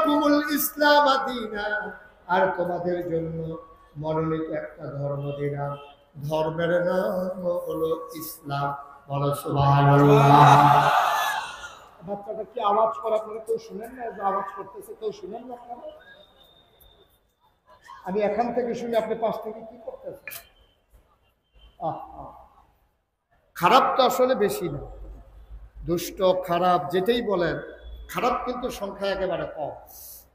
লাকুমুল ইসলাম দীনা, আর তোমাদের জন্য মনোনীত একটা ধর্ম দিলাম, ধর্মের নাম হলো ইসলাম। বলো সুবহানাল্লাহ। বাচ্চাটা কি আওয়াজ করে আপনারা কেউ শুনেন না? যে আওয়াজ করতেছে কেউ শুনেন না আপনারা? আমি এখান থেকে শুনি, আপনি পাশ থেকে কি করতেছেন? খারাপ তো আসলে বেশি না, দুষ্ট খারাপ যেটাই বলেন, খারাপ কিন্তু সংখ্যা একেবারে কম।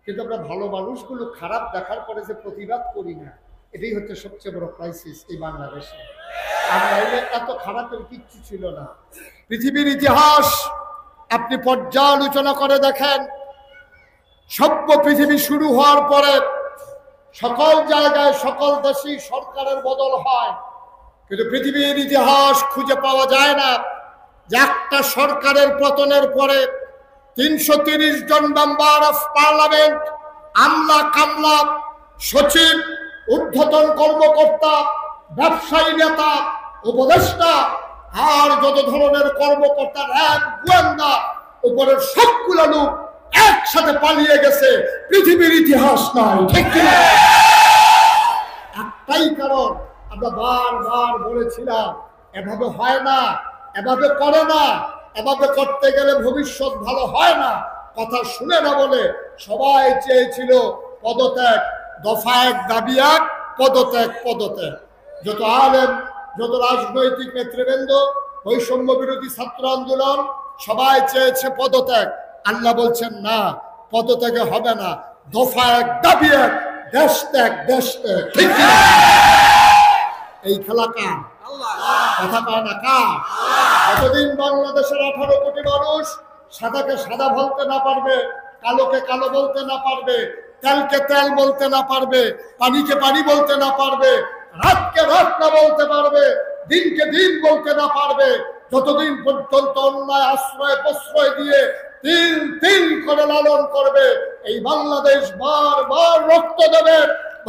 কিন্তু আমরা ভালো মানুষগুলো খারাপ দেখার পরে যে প্রতিবাদ করি না, এটাই হচ্ছে সবচেয়ে বড় ক্রাইসিস এই বাংলাদেশে। আর নাইলে এত খারাপের কিচ্ছু ছিল না। পৃথিবীর ইতিহাস আপনি পর্যালোচনা করে দেখেন, সভ্য পৃথিবী শুরু হওয়ার পরে সকল জায়গায় সকল দেশেই সরকারের বদল হয়, কিন্তু পৃথিবীর ইতিহাস খুঁজে পাওয়া যায় না যে একটা সরকারের পতনের পরে 330 জন মেম্বার অফ পার্লামেন্ট, আমলা কামলা, সচিব, ঊর্ধ্বতন কর্মকর্তা, ব্যবসায়ী নেতা, উপদেষ্টা আর যত ধরনের কর্মকর্তা, র্যাব, গোয়েন্দা, উপরের সবগুলো লোক একসাথে পালিয়ে গেছে। পৃথিবীর ইতিহাস নয়, ঠিক কিনা? একটাই কারণ, আমরা বারবার বলেছিলাম এভাবে হয় না, এভাবে করে না, এভাবে করতে গেলে ভবিষ্যৎ ভালো হয় না। কথা শুনে না বলে সবাই চেয়েছিল পদত্যাগ, দফা এক দাবি এক, পদত্যাগ পদত্যাগ। যত আলেম, যত রাজনৈতিক নেতৃবৃন্দ, বৈষম্য বিরোধী ছাত্র আন্দোলন, সবাই চেয়েছে পদত্যাগ। আল্লাহ বলছেন না, পদত্যাগে হবে না, দফা এক দাবি এক, দেশ ত্যাগ, দেশ ত্যাগ। ঠিক না? এই খেলা কার? কথা পায় না কার? যতদিন বাংলাদেশের 18 কোটি মানুষ সাদাকে সাদা বলতে না পারবে, কালোকে কালো বলতে না পারবে, তেলকে তেল বলতে না পারবে, পানিকে পানি বলতে না পারবে, রাতকে রাত না বলতে পারবে, দিনকে দিন বলতে না পারবে, যতদিন পর্যন্ত অন্যায় আশ্রয় প্রশ্রয় দিয়ে তিল তিল করে লালন করবে, এই বাংলাদেশ বারবার রক্ত দেবে,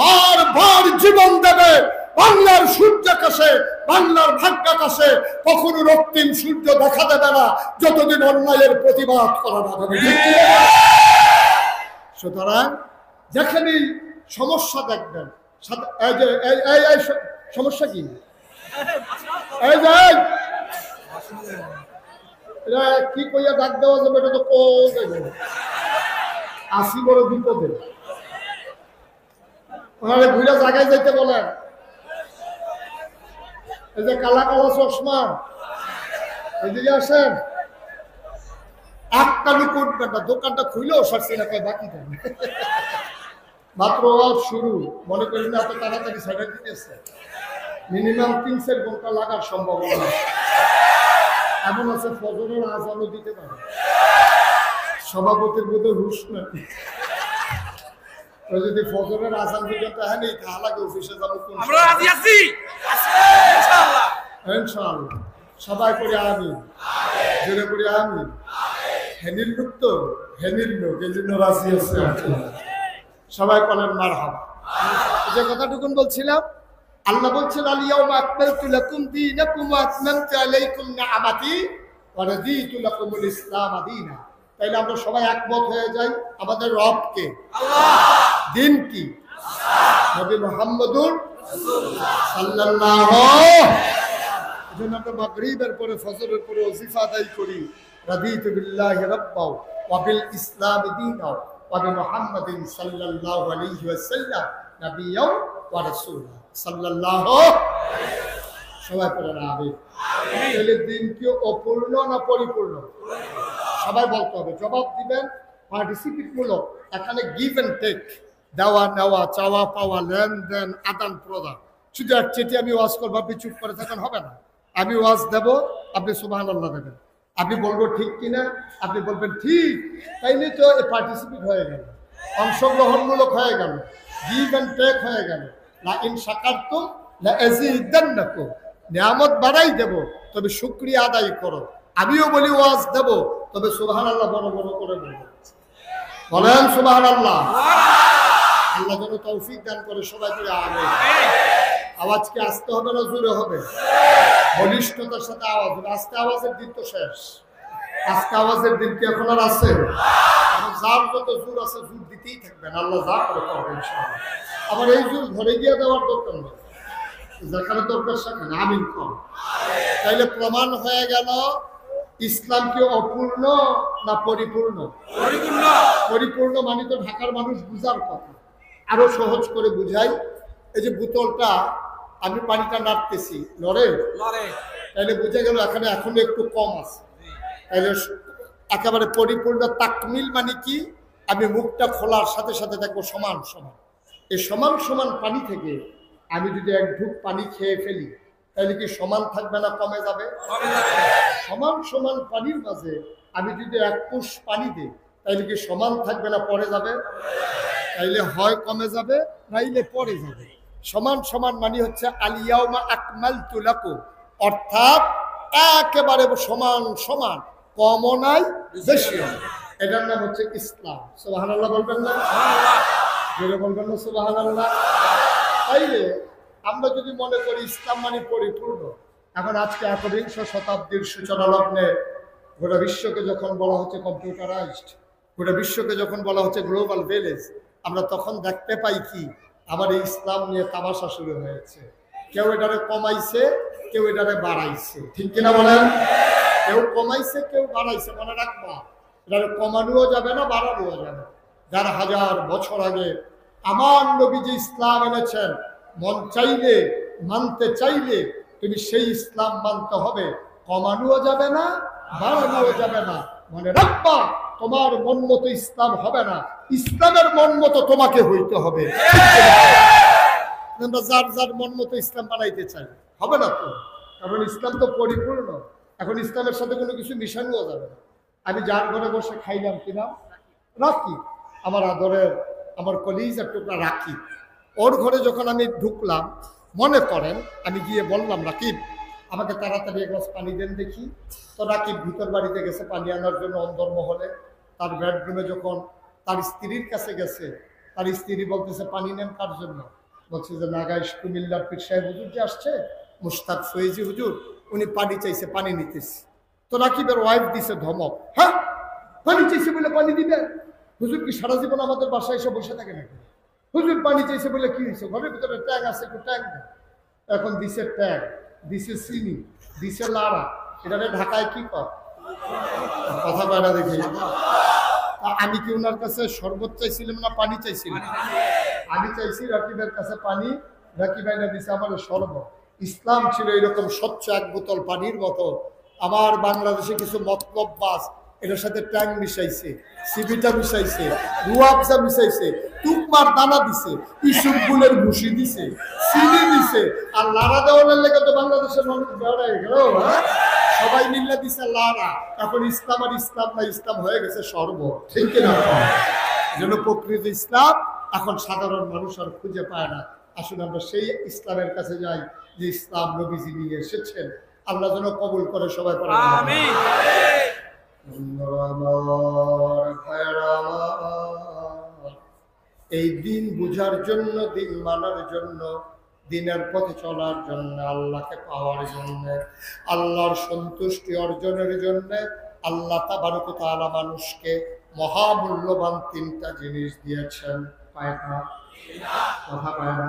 বারবার জীবন দেবে। বাংলার সূর্যাকাশে, বাংলার ভাগ্যাকাশে কখনো রক্তিম সূর্য দেখা দেবে না যতদিন অন্যায়ের প্রতিবাদ করা না যাবে। সুতরাং যেখানেই সমস্যা দেখবেন, সমস্যা কি? এই যে কি কইয়া ডাক দেওয়া যাবে, এটা তো আসি বড় বিপদে। ওনারা ঘুরে জায়গায় যাইতে বলেন। এই যে কালা কালা চশমা, এদিকে আসেন। একটা লোক উঠবেন না, দোকানটা খুলেও সারছি না, বাকি দেন। মাত্র শুরু, মনে করি না এত তাড়াতাড়ি সাইডে দিতেছে। মিনিমাম 3-4 ঘন্টা লাগার সম্ভাবনা। এমন আছে ফজরের আজানও দিতে পারে। সভাপতির বোধ হুশ না, যদি ফজরের আজান পর্যন্ত হয়নি তাহলে অফিসে যাবো। ইনশাআল্লাহ সবাই করে আমি জোরে করে আমি হেনির লোক তো, হেনির লোক, এই জন্য রাজি আছে। সবাই বলেন মারহাবা। যে কথাটুকুন বলছিলাম, আল্লাহ বলছেন আল-ইয়াওমা আকমালতু লাকুম দীনাকুম ওয়া আতমামতু আলাইকুম নি'মাতি ওয়া রাদিতু লাকুমুল ইসলাম দীনা। তাইলে আমরা সবাই একমত হয়ে যাই, আমাদের রব কে? আল্লাহ। দিন কি? নবী মুহাম্মদুর রাসূলুল্লাহ সাল্লাল্লাহু আলাইহি ওয়াসাল্লাম। এজন্য আমরা মাগরিবের পরে ফজরের পরে ওজিফা আদায় করি, রাদিতু বিল্লাহি রাব্বাও ওয়া বিল ইসলাম দীনা ওয়া বিমুহাম্মাদিন সাল্লাল্লাহু আলাইহি ওয়াসাল্লাম নবিয়্যাও ওয়া রাসূলা সাল্লাল্লাহু আলাইহি ওয়াসাল্লাম। সবাই পড়েন আমিন। তাহলে দিন কি অপূর্ণ না পরিপূর্ণ? সবাই বলতে হবে, জবাব দিবেন পার্টিসিপেট মূলক। এখানে গিভ এন্ড টেক, দেওয়া নেওয়া, চাওয়া পাওয়া, লেনদেন, আদান প্রদান। শুধু এক চেটে আমি ওয়াজ করবো, আপনি চুপ করে থাকেন হবে না। আমি ওয়াজ দেবো, আপনি সুবহানাল্লাহ দেবেন। আমি বলবো ঠিক কিনা, আপনি বলবেন ঠিক। তাইলে তো পার্টিসিপেট হয়ে গেল, অংশগ্রহণমূলক হয়ে গেল, গিভ এন্ড টেক হয়ে গেল। লা ইন শাকারতুম লা আযীদান্নাকুম, নিয়ামত বাড়াই দেব, তবে শুকরিয়া আদায় করো। আমিও বলি ওয়াজ দেব, তবে সুবহানাল্লাহ বড় বড় করে বলবো। বলেন সুবহানাল্লাহ। আল্লাহ যেন তৌফিক দান করে। সবাই করে আমিন। আওয়াজ কি আসতে হবে না জোরে হবে? বলিষ্ঠতার সাথে আওয়াজ হবে। আস্তে আওয়াজের দিন তো শেষ। আস্তে আওয়াজের দিন কি এখন আর আছে? যার যত জোর আছে জোর দিতেই থাকবেন, আল্লাহ যা করে করবে ইনশাআল্লাহ। আবার এই জোর ঘরে গিয়ে দেওয়ার দরকার নেই, যেখানে দরকার সেখানে আমিন কম। তাইলে প্রমাণ হয়ে গেল ইসলাম কি অপূর্ণ না পরিপূর্ণ? পরিপূর্ণ মানে তো ঢাকার মানুষ বুঝার কথা। আরো সহজ করে বুঝাই, এই যে বোতলটা আমি পানিটা নাড়তেছি, লড়ে, তাইলে বুঝে গেল এখানে এখনো একটু কম আছে। তাইলে একেবারে পরিপূর্ণ তাকমিল মানে কি, আমি মুখটা খোলার সাথে সাথে দেখবো সমান সমান। এই সমান সমান পানি থেকে আমি যদি এক ঢুক পানি খেয়ে ফেলি তাহলে কি সমান থাকবে না কমে যাবে? সমান সমান পানির মাঝে আমি যদি এক কোষ পানি দিই তাহলে কি সমান থাকবে না পড়ে যাবে? তাইলে হয় কমে যাবে নাইলে পড়ে যাবে। সমান সমান মানে হচ্ছে আলিয়াউমা আকমালতু লাকুম, অর্থাৎ একেবারে সমান সমান, কমও নাই বেশিও নাই। এটার নাম হচ্ছে ইসলাম। সুবহানাল্লাহ বলবেন না? জোরে বলবেন না সুবহানাল্লাহ? তাইলে আমরা যদি মনে করি ইসলাম মানে পরিপূর্ণ, এখন আজকে ১বিংশ শতাব্দীর সূচনা লগ্নে গোটা বিশ্বকে যখন বলা হচ্ছে কম্পিউটারাইজড, গোটা বিশ্বকে যখন বলা হচ্ছে গ্লোবাল ভিলেজ, আমরা তখন দেখতে পাই কি আমার এই ইসলাম নিয়ে তামাশা শুরু হয়েছে। কেউ এটারে কমাইছে, কেউ এটারে বাড়াইছে, ঠিক কিনা বলেন? কেউ কমাইছে, কেউ বাড়াইছে। মনে রাখবা, এটারে কমানোও যাবে না, বাড়ানোও যাবে না। যার হাজার বছর আগে আমার নবী যে ইসলাম এনেছেন, মন চাইলে মানতে চাইলে তুমি সেই ইসলাম মানতে হবে, কমানোও যাবে না, বাড়ানোও যাবে না। মনে রাখবা, তোমার মন মতো ইসলাম হবে না, ইসলামের মন মতো তোমাকে হইতে হবে। আমরা যার যার মন মতো ইসলাম বানাইতে চাই, হবে না তো, কারণ ইসলাম তো পরিপূর্ণ। এখন ইসলামের সাথে কোনো কিছু মিশানোও যাবে না। আমি যার ঘরে বসে খাইলাম কিনা রাখি, আমার আদরের আমার কলিজার টুকরা রাখি, ওর ঘরে যখন আমি ঢুকলাম, মনে করেন আমি গিয়ে বললাম রাকিব আমাকে তাড়াতাড়ি এক গ্লাস পানি দেন দেখি। তো রাকিব ভিতর বাড়িতে গেছে পানি আনার জন্য অন্দরমহলে। তার বেডরুমে যখন তার স্ত্রীর কাছে গেছে, তার স্ত্রী বলতেছে পানি নেন কার জন্য? বলছে যে নাগাইশ কুমিল্লার পীর সাহেব হুজুর যে আসছে, মুস্তাক ফয়েজি হুজুর, উনি পানি চাইছে, পানি নিতেছে। তো রাকিবের ওয়াইফ দিছে ধমক, হ্যাঁ পানি চাইছে বলে পানি দিবে? হুজুর কি সারা জীবন আমাদের বাসায় এসে বসে থাকে নাকি? হুজুর পানি চাইছে বলে কি হয়েছে? ঘরের ভিতরে ট্যাঙ্ক আছে, একটু ট্যাঙ্ক দেন। এখন দিছে ট্যাঙ্ক, দিছে চিনি, দিছে লাড়া। এটা ঢাকায় কি কর কথা বাইরা দেখি। আমি কি ওনার কাছে শরবত চাইছিলাম না পানি চাইছিলাম? আমি চাইছি রাকিবের কাছে পানি, রাকিব আইনা দিছে আমার শরবত। ইসলাম ছিল এরকম স্বচ্ছ এক বোতল পানির মতো। আমার বাংলাদেশে কিছু মতলব বাস এটার সাথে ট্যাং মিশাইছে, সিবিটা মিশাইছে, রুয়াবজা মিশাইছে, টুকমার দানা দিছে, ইসুর ফুলের ভুসি দিছে, চিনি দিছে। আর লাড়া দেওয়ার লেগে তো বাংলাদেশের মানুষ বেড়াই গেল, সবাই মিল্লা দিছে লাড়া। এখন ইসলাম আর ইসলাম না, ইসলাম হয়ে গেছে শরবত, ঠিক কিনা? যেন প্রকৃত ইসলাম এখন সাধারণ মানুষ আর খুঁজে পায় না। আসলে আমরা সেই ইসলামের কাছে যাই যে ইসলাম নবীজি নিয়ে এসেছেন। আল্লাহ যেন কবুল করে সবাই পড়ে আমিন। এই দিন বুঝার জন্য, দিন মানার জন্য, দিনের পথে চলার জন্য, আল্লাহকে পাওয়ার জন্য, আল্লাহর সন্তুষ্টি অর্জনের জন্য আল্লাহ তাবারক ওয়া তাআলা মানুষকে মহামূল্যবান তিনটা জিনিস দিয়েছেন। কয়টা? কথা কয় না?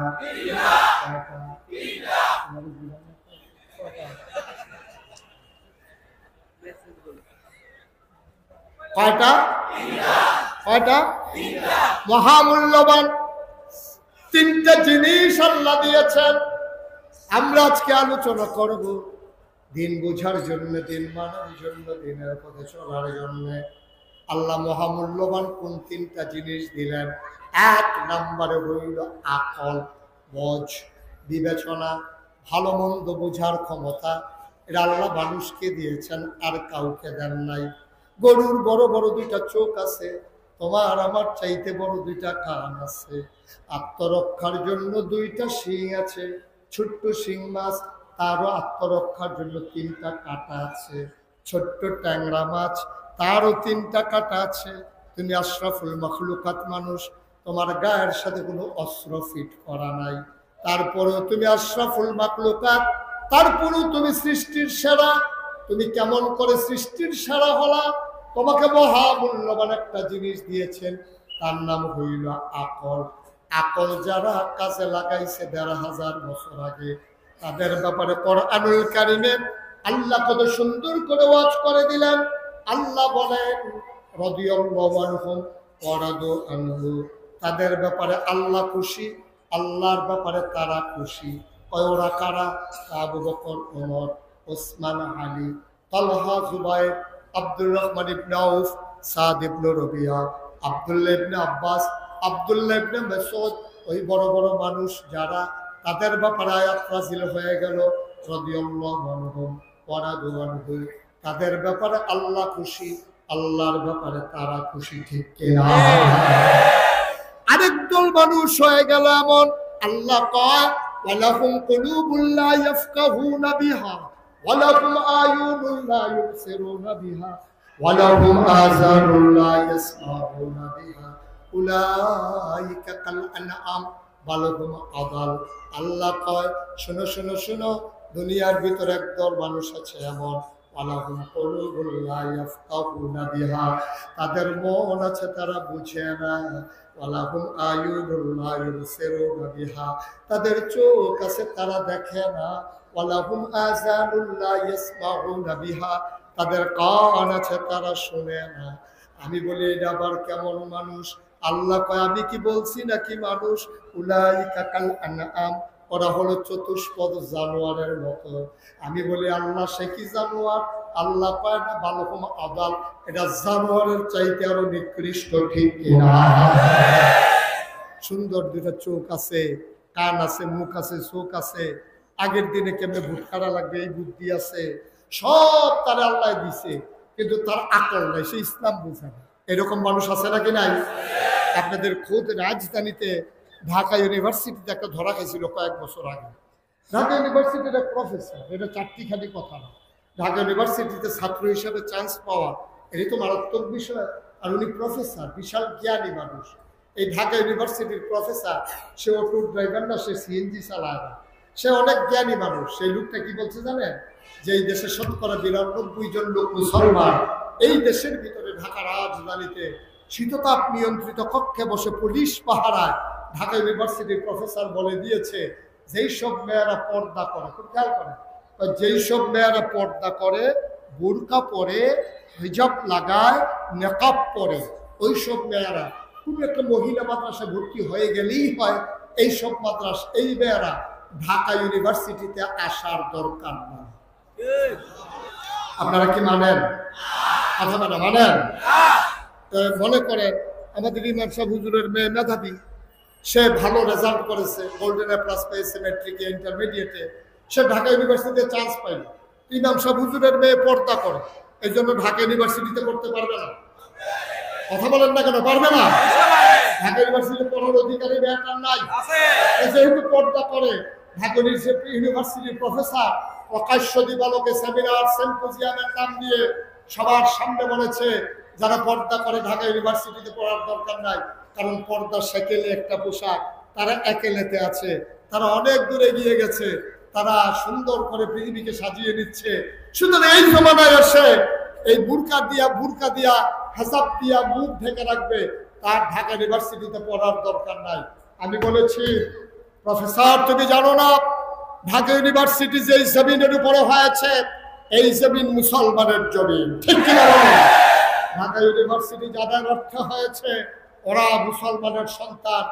কয়টা? কয়টা? মহামূল্যবান তিনটা জিনিস আল্লাহ দিয়েছেন। আমরা আজকে আলোচনা করব দিন বোঝার জন্য, দিন মানার জন্য, দিনের পথে চলার জন্য আল্লাহ মহামূল্যবান কোন তিনটা জিনিস দিলেন। এক নম্বরে হইল আকল, বোঝ, বিবেচনা, ভালো মন্দ বোঝার ক্ষমতা। এটা আল্লাহ মানুষকে দিয়েছেন, আর কাউকে দেন নাই। গরুর বড় বড় দুইটা চোখ আছে, তোমার আমার চাইতে বড় দুইটা কান আছে। আত্মরক্ষার জন্য দুইটা শিং আছে, ছোট্ট শিং মাছ তারও আত্মরক্ষার জন্য তিনটা কাঁটা আছে। ছোট্ট ট্যাংরা মাছ তারও তিনটা কাঁটা আছে। তুমি আশরাফুল মাখলুকাত মানুষ, তোমার গায়ের সাথে কোনো অস্ত্র ফিট করা নাই, তারপরেও তুমি আশরাফুল মাখলুকাত, তারপরেও তুমি সৃষ্টির সেরা। তুমি কেমন করে সৃষ্টির সেরা হলা? তোমাকে মহামূল্যবান একটা জিনিস দিয়েছেন, তার নাম হইল আকল। আকল যারা কাজে লাগাইছে ১৫০০ বছর আগে, তাদের ব্যাপারে কোরআনুল কারীমে আল্লাহ কত সুন্দর করে ওয়াজ করে দিলেন। আল্লাহ বলেন রাদিয়াল্লাহু আনহুম ওয়া রাদু আনহু, তাদের ব্যাপারে আল্লাহ খুশি, আল্লাহর ব্যাপারে তারা খুশি। ওরা কারা? আবু বকর, ওমর, ওসমান, আলী, তালহা, জুবাইর, আব্দুর রহমান ইবনে আউফ, সাদ ইবনে রবিয়া, আব্দুল্লাহ ইবনে আব্বাস, আব্দুল্লাহ ইবনে মাসউদ, ওই বড় বড় মানুষ যারা, তাদের ব্যাপারে আয়াত নাযিল হয়ে গেল রাদিয়াল্লাহু আনহুম ওয়া রাদু আনহু, তাদের ব্যাপারে আল্লাহ খুশি, আল্লাহর ব্যাপারে তারা খুশি। ঠিক কিনা? আরেক দল মানুষ হয়ে গেল এমন, আল্লাহ কয় ওয়ালাহুম কুলুবুল লা ইয়াফকাহুনা বিহা ওয়ালাহুম আয়ুনুন লা ইউবসিরুনা বিহা ওয়ালাহুম আযানুন লা ইয়াসমাউনা বিহা উলাইকা কাল আনআম বাল হুম আদাল। আল্লাহ কয় শোনো শোনো শোনো, দুনিয়ার ভিতরে একদল মানুষ আছে এমন, ওয়ালাহুম কুলুবুল লা ইয়াফকাহুনা বিহা, তাদের মন আছে তারা বুঝে না, ওয়ালাহুম আয়ুনুন লা ইউবসিরুনা বিহা, তাদের চোখ আছে তারা দেখে না, ওয়ালাহুম আযানুন লা ইয়াসমাউনা বিহা, তাদের কান আছে তারা শুনে না। আমি বলি এটা আবার কেমন মানুষ? আল্লাহ কয় আমি কি বলছি নাকি মানুষ? উলাইকা কাল আনআম, ওরা হলো চতুষ্পদ জানোয়ারের মতো। আমি বলি আল্লাহ সে কি জানোয়ার? আল্লাহ কয় না বালহুম আদাল, এটা জানোয়ারের চাইতে আরো নিকৃষ্ট। ঠিক কিনা? সুন্দর দুটা চোখ আছে, কান আছে, মুখ আছে, চোখ আছে, আগের দিনে কেমনে ভোট কাটা লাগবে এই বুদ্ধি আছে, সব তারা আল্লাহ দিছে, কিন্তু তার আকল নাই, সে ইসলাম বুঝে না। এরকম মানুষ আছে নাকি নাই? আপনাদের খোদ রাজধানীতে ঢাকা ইউনিভার্সিটিতে একটা ধরা খাইছিল কয়েক বছর আগে। ঢাকা ইউনিভার্সিটির এক প্রফেসর, এটা চারটিখানি কথা না, ঢাকা ইউনিভার্সিটিতে ছাত্র হিসাবে চান্স পাওয়া এটাই তো মারাত্মক বিষয়। আর উনি প্রফেসর, বিশাল জ্ঞানী মানুষ। এই ঢাকা ইউনিভার্সিটির প্রফেসর, সে অটো ড্রাইভার না, সে সিএনজি চালায় না, সে অনেক জ্ঞানী মানুষ। সেই লোকটা কি বলছে জানেন? যে এই দেশে ৯৯ জন লোক মুসলমান, এই দেশের ভিতরে ঢাকা রাজধানীতে শীততাপ নিয়ন্ত্রিত কক্ষে বসে পুলিশ পাহারায় ঢাকা ইউনিভার্সিটির প্রফেসর বলে দিয়েছে যেই সব মেয়েরা পর্দা করে, খুব খেয়াল করে, যেই সব মেয়েরা পর্দা করে, বোরকা পরে, হিজাব লাগায়, নেকাব পরে, ওই সব মেয়েরা খুব একটা মহিলা মাদ্রাসা ভর্তি হয়ে গেলেই হয়, এই সব মাদ্রাসা, এই মেয়েরা ঢাকা ইউনিভার্সিটিতে আসার দরকার না। আপনারা কি মানেন? কথা মানেন? মনে করেন আমাদের ইমাম সাহেব হুজুরের মেয়ে মেধাবী, সে ভালো রেজাল্ট করেছে, গোল্ডেন এ প্লাস পেয়েছে ম্যাট্রিকে, ইন্টারমিডিয়েটে, সে ঢাকা ইউনিভার্সিটিতে চান্স পাইল। ইমাম সাহেব হুজুরের মেয়ে পর্দা করে, এই জন্য ঢাকা ইউনিভার্সিটিতে পড়তে পারবে না। কথা বলেন না কেন? পারবে না। ঢাকা ইউনিভার্সিটিতে পড়ার অধিকারী মেয়েটার নাই, যেহেতু পর্দা করে। ঢাকা ইউনিভার্সিটির প্রফেসর প্রকাশ্য দিবালোকে সেমিনার সিম্পোজিয়ামের নাম দিয়ে সবার সামনে বলেছে যারা পর্দা করে ঢাকা ইউনিভার্সিটিতে পড়ার দরকার নাই, কারণ পর্দা সেকেলে একটা পোশাক, তারা একেলেতে আছে, তারা অনেক দূরে গিয়ে গেছে, তারা সুন্দর করে পৃথিবীকে সাজিয়ে নিচ্ছে। সুতরাং এই জমানায় এসে এই বুরকা দিয়া হিজাব দিয়া মুখ ঢেকে রাখবে, তার ঢাকা ইউনিভার্সিটিতে পড়ার দরকার নাই। আমি বলেছি প্রফেসর তুমি জানো না ঢাকা ইউনিভার্সিটি যে জমিনের উপরে হয়েছে এই জমিন মুসলমানের জমিন। ঠিক কিনা বলো? ঢাকা ইউনিভার্সিটি যাদের অর্থ হয়েছে ওরা মুসলমানের সন্তান।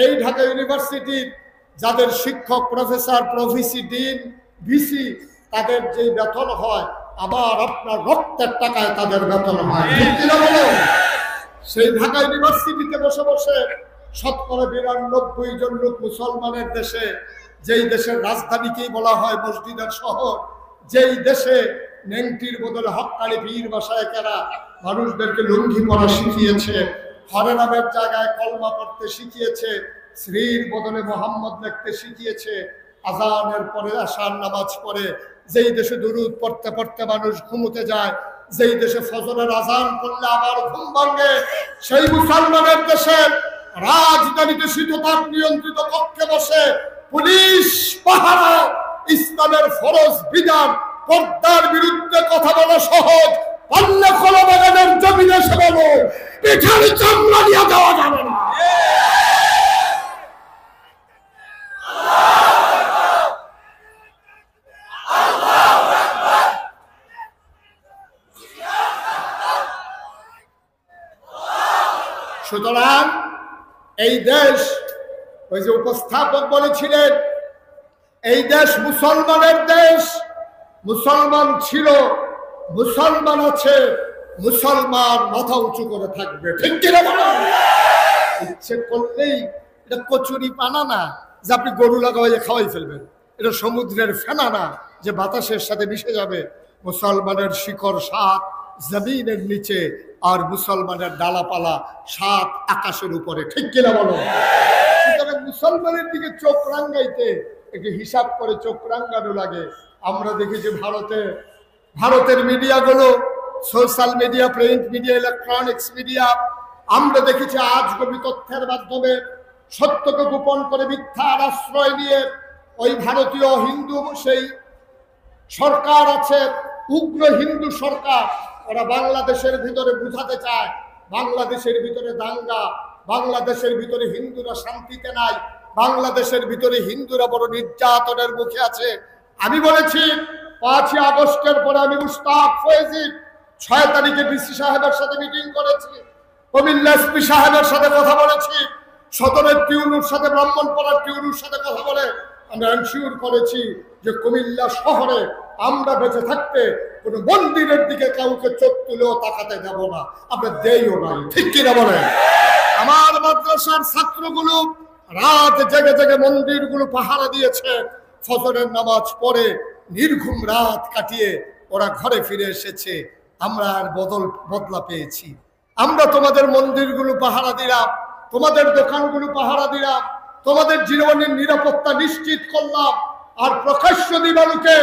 এই ঢাকা ইউনিভার্সিটির যাদের শিক্ষক, প্রফেসর, প্রভিসি, ডিন, ভিসি, তাদের যে বেতন হয় আবার আপনার রক্তের টাকায় তাদের বেতন হয়। ঠিক কিনা বলো? সেই ঢাকা ইউনিভার্সিটিতে বসে বসে ৯৯ জন লোক মুসলমানের দেশে, যেই দেশের রাজধানীকেই বলা হয় মসজিদের শহর, যেই দেশে নেংটির বদলে হক্কালি পীর বাসায়কেরা মানুষদেরকে লুঙ্গি পরা শিখিয়েছে, হরে নামের জায়গায় কলমা পড়তে শিখিয়েছে, শ্রীর বদলে মোহাম্মদ লিখতে শিখিয়েছে, আজানের পরে আশার নামাজ পড়ে, যেই দেশে দুরূদ পড়তে পড়তে মানুষ ঘুমোতে যায়, যেই দেশে ফজরের আজান করলে আবার ঘুম ভাঙে, সেই মুসলমানের দেশে রাজধানীতে শীততাপ নিয়ন্ত্রিত কক্ষে বসে পুলিশ পাহারা, ইসলামের ফরজ বিধান পর্দার বিরুদ্ধে কথা বলা সহজ, পারলে কলাবাগানের জমিনে এসে বলো পিঠার চামড়া নিয়ে দেওয়া যাবে না। সুতরাং এই দেশ, ওই যে উপস্থাপক বলেছিলেন, এই দেশ মুসলমানের দেশ। মুসলমান ছিল, মুসলমান আছে, মুসলমান মাথা উঁচু করে থাকবে। ঠিক কিনা বলেন? ইচ্ছে করলেই এটা কচুরি পানা না যে আপনি গরু লাগাইয়ে খাওয়াই ফেলবেন। এটা সমুদ্রের ফেনা না যে বাতাসের সাথে মিশে যাবে। মুসলমানের শিকড় সাত জমিনের নিচে, আর মুসলমানের ডালাপালা সাত আকাশের উপরে। ঠিক কিনা বলো? মুসলমানের দিকে চোখ রাঙ্গাইতে একটু হিসাব করে চোখ রাঙ্গানো লাগে। আমরা দেখি যে ভারতের মিডিয়াগুলো, social media, print media, electronics media, আমরা দেখেছি আজগবি তথ্যের মাধ্যমে সত্যকে গোপন করে মিথ্যার আশ্রয় নিয়ে ওই ভারতীয় হিন্দু সেই সরকার আছে, উগ্র হিন্দু সরকার, ওরা বাংলাদেশের ভিতরে বুঝাতে চায় বাংলাদেশের ভিতরে দাঙ্গা, বাংলাদেশের ভিতরে হিন্দুরা শান্তিতে নাই, বাংলাদেশের ভিতরে হিন্দুরা বড় নির্যাতনের মুখে আছে। আমি বলেছি 5ই আগস্টের পরে আমি মুশতাক ফয়েজি 6 তারিখে ডিসি সাহেবের সাথে মিটিং করেছি, কুমিল্লা এসপি সাহেবের সাথে কথা বলেছি, সদরের টিউনুর সাথে, ব্রাহ্মণপাড়ার টিউনুর সাথে কথা বলে আমরা এনশিওর করেছি যে কুমিল্লা শহরে আমরা বেঁচে থাকতে কোনো মন্দিরের দিকে কাউকে চোখ তুলেও তাকাতে দেব না, আমরা দেইও নাই। ঠিক কিনা বলেন? আমার মাদ্রাসার ছাত্রগুলো রাত জেগে জেগে মন্দিরগুলো পাহারা দিয়েছে, ফজরের নামাজ পড়ে নির্ঘুম রাত কাটিয়ে ওরা ঘরে ফিরে এসেছে। আমরা আর বদলা পেয়েছি। আমরা তোমাদের মন্দিরগুলো পাহারা দিলাম, তোমাদের দোকানগুলো পাহারা দিলাম, তোমাদের জীবনের নিরাপত্তা নিশ্চিত করলাম। আর প্রকাশ্য দিবালুকে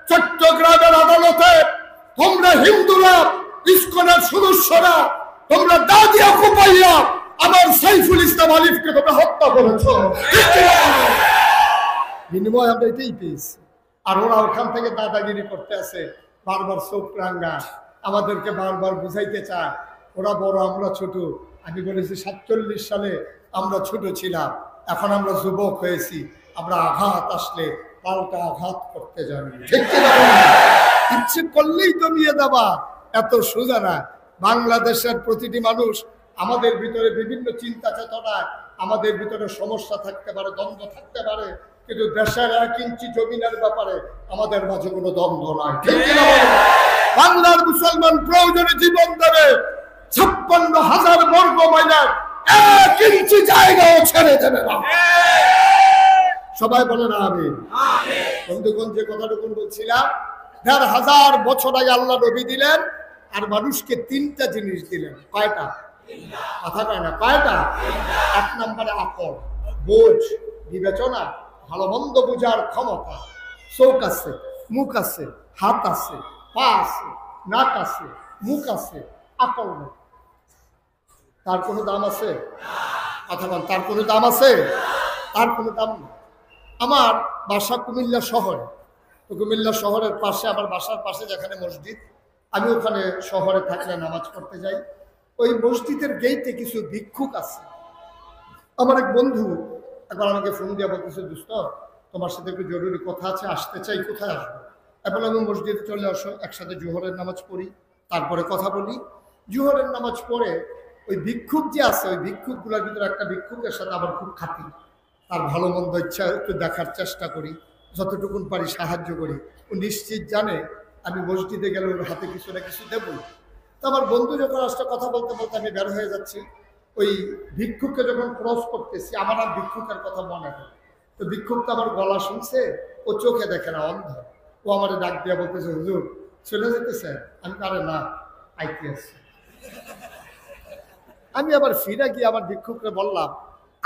চট্টগ্রামের আদালতে তোমরা হিন্দুরা, ইসকনের সদস্যরা, তোমরা দাদিয়া কুপাইয়া আমার সাইফুল ইসলাম আলিফকে তোমরা হত্যা করেছ। বিনিময় আমরা এটাই পেয়েছি। আর ওরা ওখান থেকে দাদাগিরি করতে আছে, বারবার চোখ রাঙ্গা, আমাদেরকে বারবার বুঝাইতে চায় ওরা বড় আমরা ছোট। আমি বলেছি 47 সালে আমরা ছোট ছিলাম, এখন আমরা যুবক হয়েছি, আমরা আঘাত আসলে পাল্টা আঘাত করতে জানি। ঠিক কিনা? ইচ্ছে করলেই দমিয়ে দেবা এত সোজা না। বাংলাদেশের প্রতিটি মানুষ, আমাদের ভিতরে বিভিন্ন চিন্তা চেতনা, আমাদের ভিতরে সমস্যা থাকতে পারে, দ্বন্দ্ব থাকতে পারে, কিন্তু দেশের 1 ইঞ্চি জমিনের ব্যাপারে আমাদের মাঝে কোনো দ্বন্দ্ব নাই। ঠিক কিনা? বাংলার মুসলমান প্রয়োজনে জীবন দেবে, 56,000 বর্গ মাইলের 1 ইঞ্চি জায়গাও ছেড়ে দেবে না। সবাই বলে না আমি? বন্ধুগণ, যে কথাটুকু বলছিলাম, 1,500 বছর আগে আল্লাহ নবী দিলেন, আর মানুষকে 3টা জিনিস দিলেন। কয়টা? কথা কয় না, কয়টা? 1 নম্বরে আকল, বোঝ, বিবেচনা, ভালো মন্দ বুঝার ক্ষমতা। চোখ আছে, মুখ আছে, হাত আছে, পা আছে, নাক আছে, মুখ আছে, আকল নেই। তার কোনো দাম আছে? কথা বল, তার কোনো দাম আছে? তার কোনো দাম নেই। আমার বাসা কুমিল্লা শহরে, তো কুমিল্লা শহরের পাশে, আমার বাসার পাশে যেখানে মসজিদ, আমি ওখানে শহরে থাকলে নামাজ পড়তে যাই। ওই মসজিদের গেইটে কিছু ভিক্ষুক আছে। আমার এক বন্ধু একবার আমাকে ফোন দিয়ে বলতেছে, দোস্ত তোমার সাথে একটু জরুরি কথা আছে, আসতে চাই, কোথায় আসবো? এখন আমি মসজিদে চলে আসো, একসাথে জোহরের নামাজ পড়ি, তারপরে কথা বলি। জোহরের নামাজ পড়ে ওই ভিক্ষুক যে আছে, ওই ভিক্ষুকগুলোর ভিতরে একটা ভিক্ষুকের সাথে আবার খুব খাতি, তার ভালো মন্দ ইচ্ছা একটু দেখার চেষ্টা করি, যতটুকুন পারি সাহায্য করি। ও নিশ্চিত জানে আমি মসজিদে গেলে ওর হাতে কিছু না কিছু দেবো। তো আমার বন্ধু যখন আসতে কথা বলতে বলতে আমি বের হয়ে যাচ্ছি, ওই ভিক্ষুককে যখন ক্রস করতেছি, আমার আর ভিক্ষুকের কথা মনে হয়। তো ভিক্ষুক তো আমার গলা শুনছে, ও চোখে দেখে না, অন্ধ। ও আমার ডাক দিয়ে বলতেছে, হুজুর চলে যেতেছে? আমি আরে না, আইতে আসছি। আমি আবার ফিরে গিয়ে আমার ভিক্ষুককে বললাম,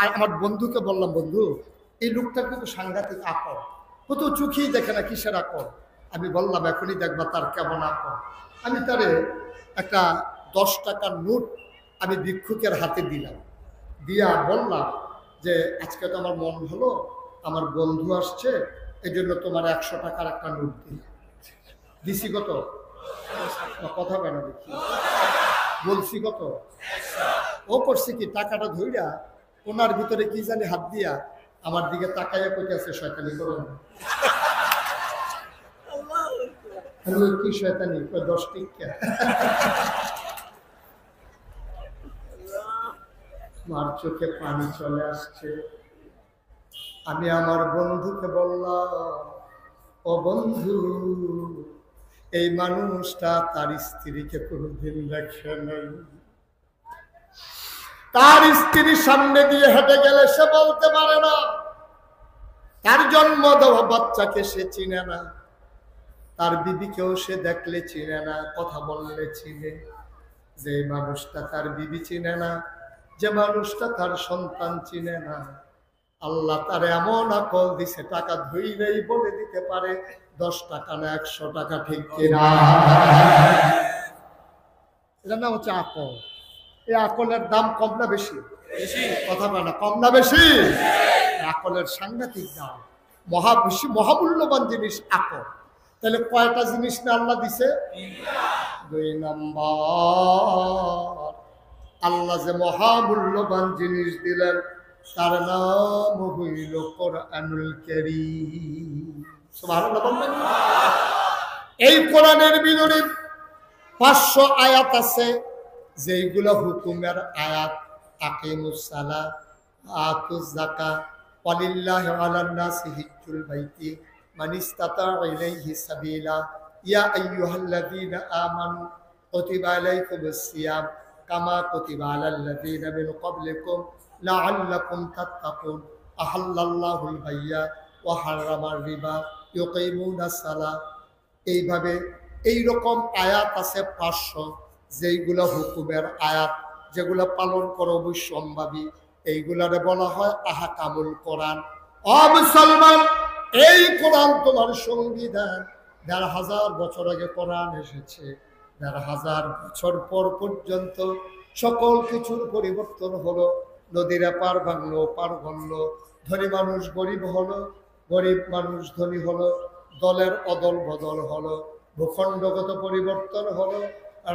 আর আমার বন্ধুকে বললাম, বন্ধু এই লোকটা কিন্তু সাংঘাতিক আকল, ও তো চোখেই দেখে না, কিসের আকল? আমি বললাম, এখনই দেখবা তার কেমন আকল। আমি তারে একটা 10 টাকার নোট আমি ভিক্ষুকের হাতে দিলাম, দিয়া বললাম যে আজকে তো আমার মন হলো, আমার বন্ধু আসছে, এই জন্য তোমার 100 টাকার একটা নোট দিলাম। দিছি কত? কথা কেন দেখি বলছি কত ও করছে কি টাকাটা ধইরা ওনার ভিতরে কি জানি হাত দিয়া আমার দিকে তাকাইয়া কইতেছে শয়তানি করো না। কি শয়তানি 10 টিকা মার চোখে পানি চলে আসছে। আমি আমার বন্ধুকে বললাম, ও বন্ধু, এই মানুষটা তার স্ত্রীকে কোনোদিন দেখে নাই। তার স্ত্রীর সামনে দিয়ে হেঁটে গেলে সে বলতে পারে না, তার জন্ম দেওয়া বাচ্চাকে সে চিনে না, তার বিবিকেও সে দেখলে চিনে না, কথা বললে চিনে। যে মানুষটা তার বিবি চিনে না, যে মানুষটা তার সন্তান চিনে না, আল্লাহ তার এমন আকল দিছে টাকা ধুইলেই বলে দিতে পারে 10 টাকা না 100 টাকা, ঠিক কিনা? এটা না হচ্ছে আকল। এই আকলের দাম কম না বেশি? কথা বলে না, কম না বেশি? আকলের সাংঘাতিক দাম, মহামূল্যবান জিনিস আকল। তাহলে কয়টা জিনিস না আল্লাহ দিছে? 2 নম্বর, আল্লাহ যে মহামূল্যবান জিনিস দিলেন তার নাম হইল কোরআনুল কারীম। সুবহানাল্লাহ বলবেন। এই কোরআনের ভিতরে 500 আয়াত আছে যেগুলো হুকুমের আয়াত। আকিমুস সালাত, আতুজ যাকাত, ওয়ালিল্লাহি আলান নাসি হিজ্জুল বাইতি মান ইসতাতা ইলাইহি সাবিলা, ইয়া আইয়ুহাল্লাযীনা আমানু কুতিবা আলাইকুমুস সিয়াম কামা কুতিবা আলাল্লাযীনা মিন ক্বাবলিকুম লাআল্লাকুম তাত্তাকুন, আহাল্লাল্লাহুল বাইয়া ওয়া হারামার রিবা ইউকিমুনাস সালাত। এইভাবে এইরকম আয়াত আছে 500 যেইগুলো হুকুমের আয়াত, যেগুলো পালন করো অবশ্যম্ভাবী। এইগুলারে বলা হয় আহকামুল কোরআন। ও মুসলমান, এই কোরআন তোমার সংবিধান। ১৫০০ বছর আগে কোরআন এসেছে, ১৫০০ বছর পর পর্যন্ত সকল কিছুর পরিবর্তন হলো। নদীর পার ভাঙলো, পার ভাঙলো, ধনী মানুষ গরিব হলো, গরিব মানুষ ধনী হলো, দলের অদল বদল হলো, ভূখণ্ডগত পরিবর্তন হলো,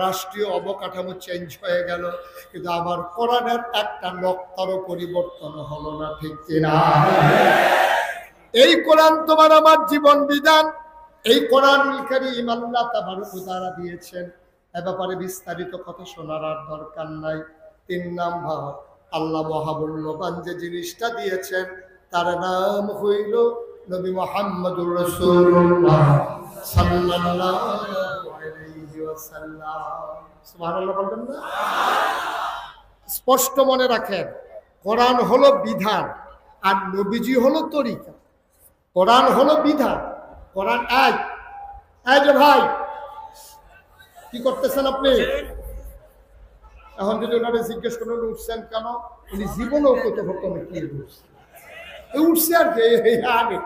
রাষ্ট্রীয় অবকাঠামো চেঞ্জ হয়ে গেল, কিন্তু আমার কোরআনের একটা নক্তারও পরিবর্তন হলো না, ঠিক কিনা? এই কোরআন তোমার আমার জীবন বিধান। এই কোরআনুল কারীম আল্লাহ তাবারক ওয়া তাআলা দিয়েছেন। এ ব্যাপারে বিস্তারিত কথা শোনার আর দরকার নাই। 3 নাম্বার, আল্লাহ মহামূল্যবান যে জিনিসটা দিয়েছেন তার নাম হইল নবী মুহাম্মদুর রাসূলুল্লাহ সাল্লাল্লাহু আলাইহি ওয়াসাল্লাম। সুবহানাল্লাহ বলবেন না? স্পষ্ট মনে রাখেন, কোরআন হলো বিধান আর নবীজি হলো তরিকা। কোরআন হলো বিধান, কোরআন এই যে ভাই কি করতেছেন আপনি? এখন যদি ওনারে জিজ্ঞেস করেন উঠছেন কেন, উনি জীবনেও কইতে পারতো না কি উঠছে। উঠছে আর কি আগে।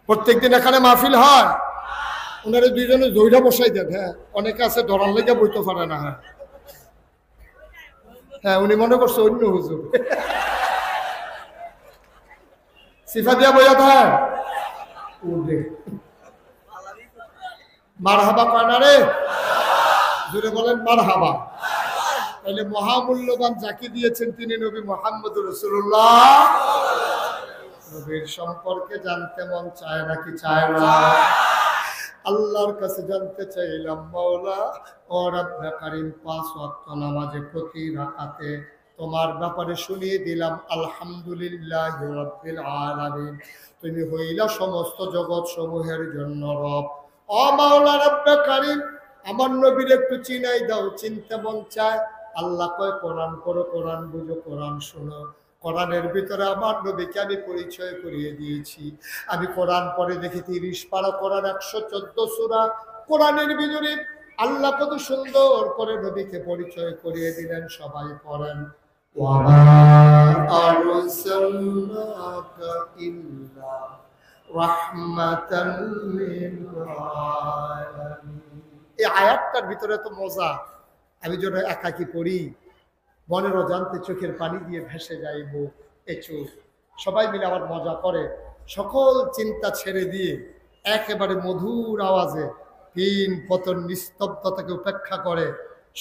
প্রত্যেকদিন এখানে মাহফিল হয়, ওনারে 2 জনে ধৈর্য বসাই দেন। হ্যাঁ, অনেকে আছে ধরার লেগে বইতে পারে না। হ্যাঁ হ্যাঁ, উনি মনে করছে অন্য হুজুর, সিফা দিয়া বইয়া দেয়। মারহাবা কয় না রে, জোরে বলেন মারহাবা। তাহলে মহামূল্যবান যাকে দিয়েছেন তিনি নবী মুহাম্মদুর রাসূলুল্লাহ। নবীর সম্পর্কে জানতে মন চায় নাকি চায় না? আল্লাহর কাছে জানতে চাইলাম, মাওলা ও রব্বে কারীম 5 ওয়াক্ত নামাজে প্রতি রাকাতে তোমার ব্যাপারে শুনিয়ে দিলাম আলহামদুলিল্লাহি রাব্বিল আলামিন। তুমি হইলা সমস্ত জগৎ সমূহের জন্য রব। ও মাওলা রব্বে কারীম, আমার নবীর একটু চিনাই দাও, চিনতে মন চায়। আল্লাহ কয় কোরআন পড়ো, কোরআন বুঝো, কোরআন শোনো। কোরআনের ভিতরে আমার নবীকে আমি পরিচয় করিয়ে দিয়েছি। আমি কোরআন পড়ে দেখি 30 পারা কোরআন, 114 সূরা। কোরআনের ভিতরে আল্লাহ কত সুন্দর করে নবীকে পরিচয় করিয়ে দিলেন। সবাই পড়েন, ওয়ামা আরসালনাকা ইল্লা রাহমাতাল লিল আলামিন। এই আয়াতটার ভিতরে তো মজা, আমি যখন একাকি পড়ি মনের অজান্তে চোখের পানি দিয়ে ভেসে যাইব এ চোখ। সবাই মিলে আবার মজা করে, সকল চিন্তা ছেড়ে দিয়ে একেবারে মধুর আওয়াজে তিন পতন নিস্তব্ধতাকে উপেক্ষা করে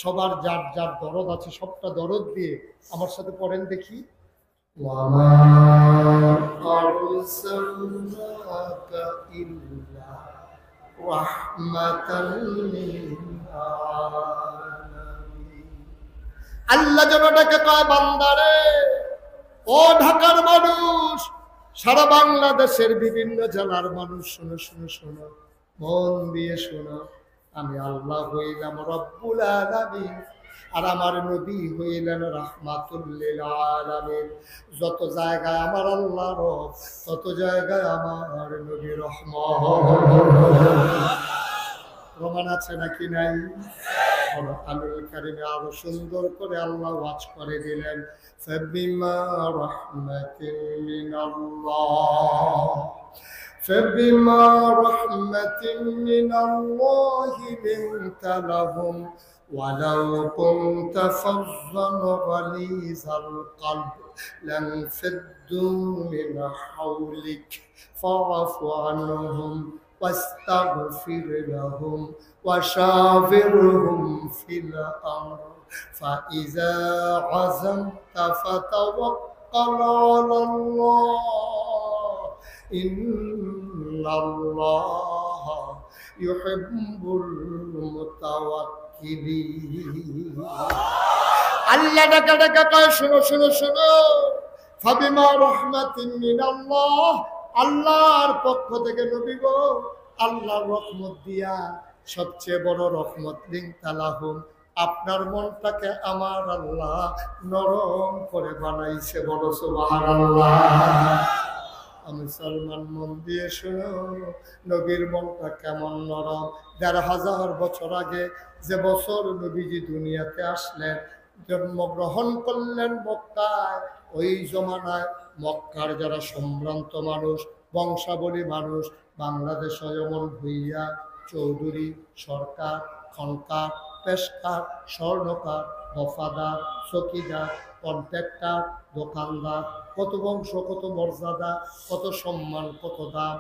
সবার যার যার দরদ আছে সবটা দরদ দিয়ে আমার সাথে পড়েন দেখি। وَمَا أَرْسَلْنَاكَ إِلَّا رَحْمَةً لِلْعَالَمِينَ। আল্লাহ যেন ডেকে কয়, বান্দারে, ও ঢাকার মানুষ, সারা বাংলাদেশের বিভিন্ন জেলার মানুষ, শোনো শোনো শোনো, মন দিয়ে শোনো, আমি আল্লাহ হইলাম রব্বুল আলামিন, আর আমার নবী হইলেন রাহমাতুল লিল আলামিন। যত জায়গায় আমার আল্লাহ রব, তত জায়গায় আমার নবী রহমত। প্রমাণ আছে নাকি নাই? কোরআনুল কারীমে আরো সুন্দর করে আল্লাহ ওয়াজ করে দিলেন, ফাবিমা রাহমাতিন মিনাল্লাহ فبما رحمة من الله لنت لهم ولو كنت فظا غليظ القلب لانفضوا من حولك فاعف عنهم واستغفر لهم وشاورهم في الأمر فإذا عزمت فتوكل على الله إن الله يحب المتوكلين। আল্লাহ ডাকা ডাকা কয়, শোনো শোনো শোনো, ফাবিমা রাহমাতিন মিনাল্লাহ, আল্লাহর পক্ষ থেকে নবী গো, আল্লাহর রহমত দিয়া, সবচেয়ে বড় রহমত লিনতালাহুম, আপনার মনটাকে আমার আল্লাহ নরম করে বানাইছে। বলো সুবহানাল্লাহ। আমি সলমান, মন দিয়ে শোনো, নবীর মনটা কেমন নরম। ১৫০০ বছর আগে, যে বছর নবীজি দুনিয়াতে আসলেন, জন্মগ্রহণ করলেন মক্কায়, ওই জমানায় মক্কার যারা সম্ভ্রান্ত মানুষ, বংশাবলী মানুষ, বাংলাদেশে যেমন ভুইয়া, চৌধুরী, সরকার, খনকার, পেশকার, স্বর্ণকার, দফাদার, চকিদার, কন্ট্রাক্টর, দোকানদার, কত বংশ, কত মর্যাদা, কত সম্মান, কত দাম।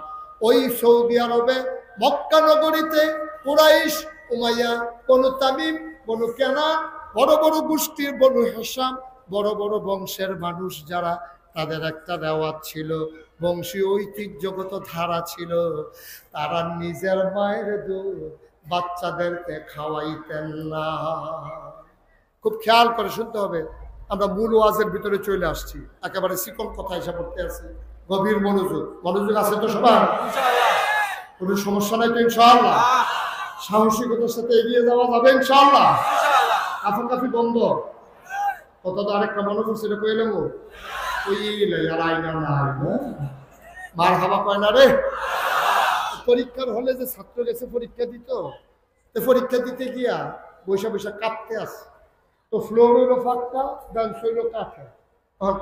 ওই সৌদি আরবে মক্কা নগরীতে কুরাইশ, উমাইয়া, বনু তামিম, বনু কেনান, বড় বড় গোষ্ঠীর, বনু হাসাম, বড় বড় বংশের মানুষ যারা, তাদের একটা রেওয়াজ ছিল, বংশীয় ঐতিহ্যগত ধারা ছিল, তারা নিজের মায়ের দুধ বাচ্চাদেরকে খাওয়াইতেন না। খুব খেয়াল করে শুনতে হবে। আমরা মূল ওয়াজের ভিতরে চলে আসছি, একেবারে চিকন কথা হিসাব করতে আছি। গভীর মনোযোগ, মনোযোগ আছে তো সবার? কোনো সমস্যা নাই তো ইনশাআল্লাহ? সাহসিকতার সাথে এগিয়ে যাওয়া যাবে ইনশাআল্লাহ? কাফাকাফি বন্ধ। কত তো আরেকটা মনে করছে, এটা কইলাম আর আইনা না মার হাবা কয় না রে। পরীক্ষার হলে যে ছাত্র গেছে পরীক্ষা দিত, পরীক্ষা দিতে গিয়া বৈশা বৈশা কাঁপতে আসে, তো ফ্লোর হইলো ফাঁকা, বেঞ্চ হইলো কাঠের,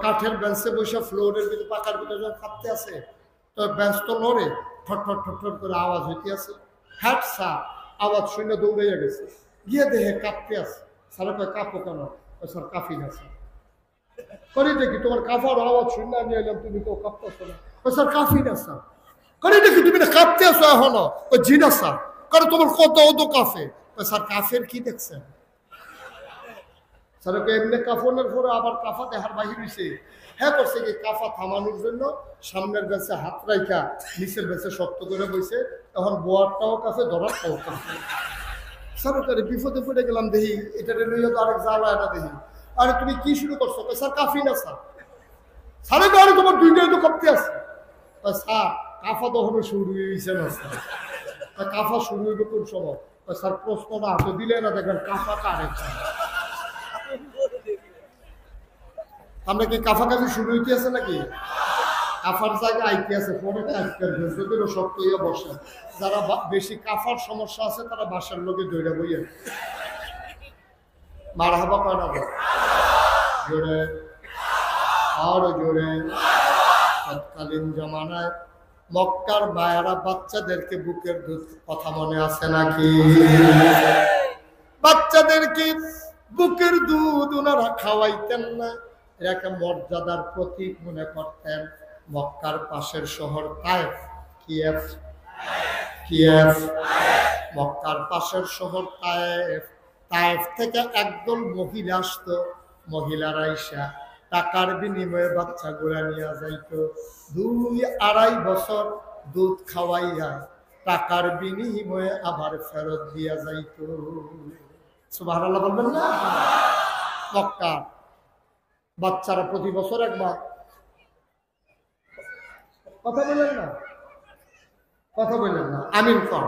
কাঠের বেঞ্চে বৈশা ফ্লোরের ভিতরে পাকার ভিতরে যখন কাঁপতে আসে, তো বেঞ্চ তো লড়ে, ঠটফট ঠটফট করে আওয়াজ হইতে আছে। হ্যাট সা আওয়াজ শুনে দৌড়াইয়া গেছে, গিয়ে দেখে কাঁপতে আছে। স্যারে কয় কাঁপো কেন? স্যার কাঁপি না স্যার। করি দেখি তোমার কাঁপার আওয়াজ শুনে নিয়ে এলাম, তুমি তো কাঁপতেছো না। স্যার কাঁপি না স্যার। করে দেখি তুমি না কাঁপতে আসো এখনো? জি না স্যার। করে তোমার কত অত কাফে? স্যার কাফের কি দেখছেন? স্যার এমনি কাফনের পরে আবার কাফা দেখার বাহির হয়েছে। হ্যাঁ করছে কি, কাফা থামানোর জন্য সামনের বেঁচে হাত রাখা নিচের বেঁচে শক্ত করে বইছে, তখন বোয়ারটাও কাছে, ধরারটাও কাছে। স্যার ওখানে বিপদে পড়ে গেলাম, দেখি এটা লইয়া তো আরেক জ্বালা এটা দেখি। আরে তুমি কি শুরু করছো? স্যার কাফি না স্যার। স্যারে কারণে তোমার দুইটাই তো কাঁপতে আছে। স্যার কাফা তখন শুরু হয়েছে না স্যার। কাফা শুরু হইবে কোন সময়? স্যার প্রশ্নটা হাতে দিলে না, দেখবেন কাফা কারে। আমরা কি কাফাকাফি শুরু হইতে আছে নাকি? কাফার জায়গায় আইতে আছে, পরে কাফের শক্ত হইয়া বসে। যারা বেশি কাফার সমস্যা আছে তারা বাসার লোকে দৌড়া বইয়া মার হাবা কয় না, জোরে আরো জোরে। তৎকালীন জমানায় মক্কার মায়েরা বাচ্চাদেরকে বুকের দুধ, কথা মনে আছে নাকি? বাচ্চাদেরকে বুকের দুধ ওনারা খাওয়াইতেন না, এটাকে মর্যাদার প্রতীক মনে করতেন। মক্কার পাশের শহর তায়েফ, কিয়েভ, কিয়েভ। মক্কার পাশের শহর তায়েফ। তায়েফ থেকে একদল মহিলা আসতো, মহিলারা আইসা টাকার বিনিময়ে বাচ্চা গুলা নিয়ে যাইতো। 2-2.5 বছর দুধ খাওয়াইয়া টাকার বিনিময়ে আবার ফেরত দিয়া যাইতো। সুবহানাল্লাহ বলবেন না? মক্কা বাচ্চারা প্রতি বছর একবার, কথা বললেন না, কথা বললেন না, আমিন কর।